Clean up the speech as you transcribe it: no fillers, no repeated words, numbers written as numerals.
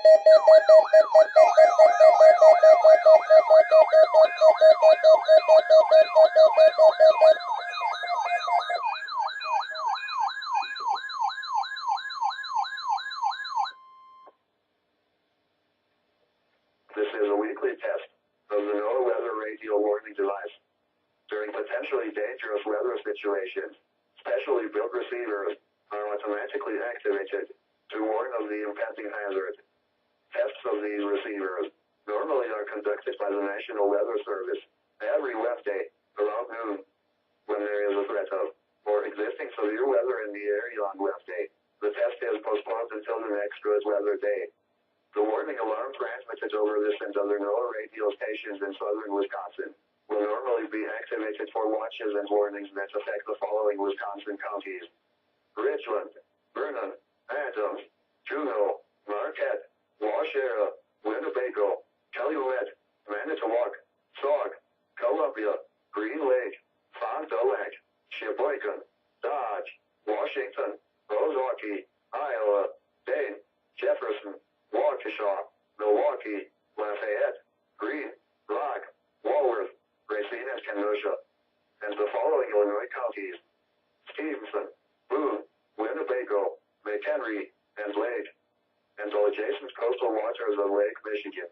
This is a weekly test of the NOAA weather radio warning device. During potentially dangerous weather situations, specially built receivers are automatically activated to warn of the impending hazard. Tests of these receivers normally are conducted by the National Weather Service every wet day around noon. When there is a threat of or existing severe weather in the area on wet day, the test is postponed until the next good weather day. The warning alarm transmitted over this and other NOAA radio stations in southern Wisconsin will normally be activated for watches and warnings that affect the following Wisconsin counties: Richland, Vernon, Adams, Juneau, Marquette, Waushara, Winnebago, Calumet, Manitowoc, Sauk, Columbia, Green Lake, Fond du Lac, Sheboygan, Dodge, Washington, Milwaukee, Iowa, Dane, Jefferson, Waukesha, Milwaukee, Lafayette, Greene, Rock, Walworth, Racine and Kenosha, and the following Illinois counties: Stevenson, Boone, Winnebago, McHenry, and Lake, and all adjacent coastal waters of Lake Michigan.